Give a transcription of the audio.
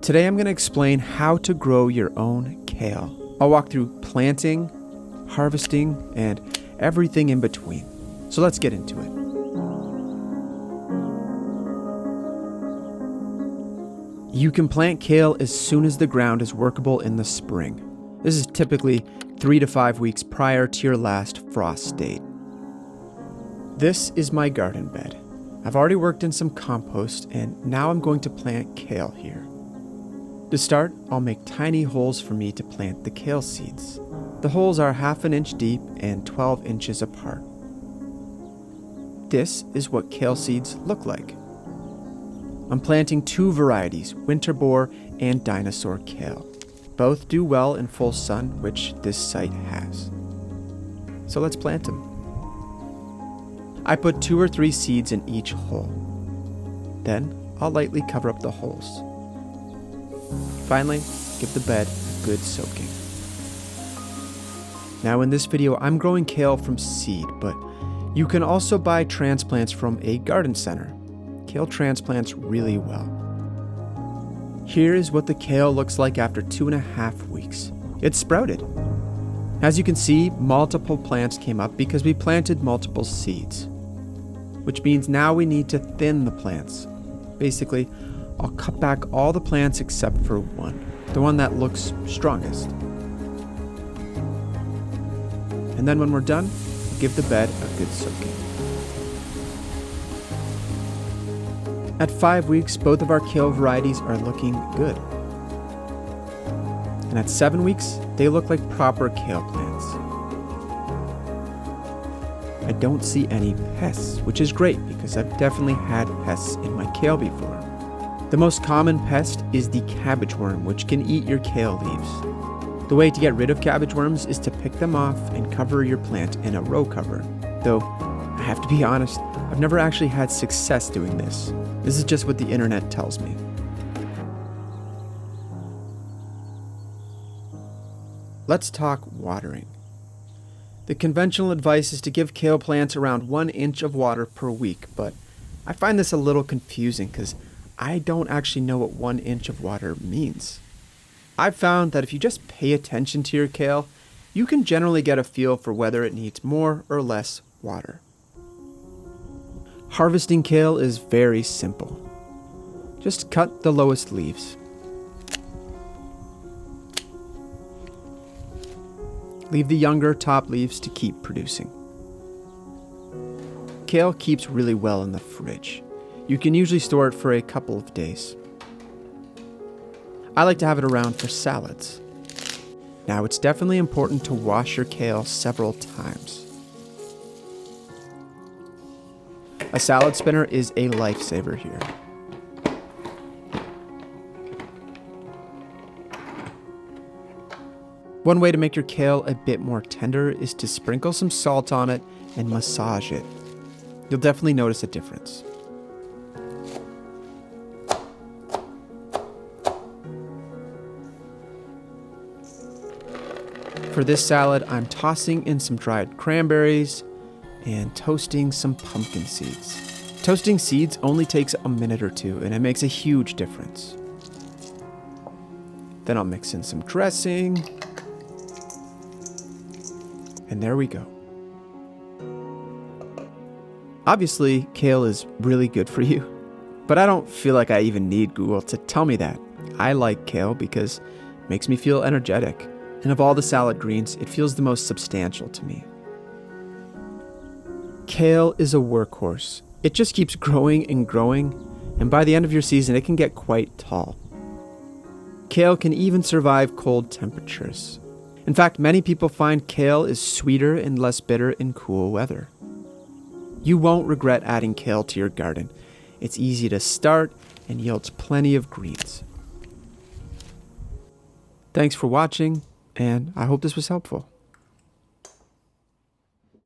Today I'm going to explain how to grow your own kale. I'll walk through planting, harvesting, and everything in between. So let's get into it. You can plant kale as soon as the ground is workable in the spring. This is typically 3 to 5 weeks prior to your last frost date. This is my garden bed. I've already worked in some compost and now I'm going to plant kale here. To start, I'll make tiny holes for me to plant the kale seeds. The holes are 1/2 inch deep and 12 inches apart. This is what kale seeds look like. I'm planting 2 varieties, winter boar and dinosaur kale. Both do well in full sun, which this site has. So let's plant them. I put 2 or 3 seeds in each hole. Then I'll lightly cover up the holes. Finally, give the bed a good soaking. Now in this video, I'm growing kale from seed, but you can also buy transplants from a garden center. Kale transplants really well. Here is what the kale looks like after 2.5 weeks. It's sprouted. As you can see, multiple plants came up because we planted multiple seeds, which means now we need to thin the plants. Basically, I'll cut back all the plants except for one, the one that looks strongest. And then when we're done, we'll give the bed a good soaking. At 5 weeks, both of our kale varieties are looking good. And at 7 weeks, they look like proper kale plants. I don't see any pests, which is great because I've definitely had pests in my kale before. The most common pest is the cabbage worm, which can eat your kale leaves. The way to get rid of cabbage worms is to pick them off and cover your plant in a row cover. Though, I have to be honest, I've never actually had success doing this. This is just what the internet tells me. Let's talk watering. The conventional advice is to give kale plants around 1 inch of water per week, but I find this a little confusing because I don't actually know what 1 inch of water means. I've found that if you just pay attention to your kale, you can generally get a feel for whether it needs more or less water. Harvesting kale is very simple. Just cut the lowest leaves. Leave the younger top leaves to keep producing. Kale keeps really well in the fridge. You can usually store it for a couple of days. I like to have it around for salads. Now, it's definitely important to wash your kale several times. A salad spinner is a lifesaver here. One way to make your kale a bit more tender is to sprinkle some salt on it and massage it. You'll definitely notice a difference. For this salad, I'm tossing in some dried cranberries and toasting some pumpkin seeds. Toasting seeds only takes a minute or 2 and it makes a huge difference. Then I'll mix in some dressing. And there we go. Obviously, kale is really good for you, but I don't feel like I even need Google to tell me that. I like kale because it makes me feel energetic. And of all the salad greens, it feels the most substantial to me. Kale is a workhorse. It just keeps growing and growing, and by the end of your season, it can get quite tall. Kale can even survive cold temperatures. In fact, many people find kale is sweeter and less bitter in cool weather. You won't regret adding kale to your garden. It's easy to start and yields plenty of greens. Thanks for watching. And I hope this was helpful.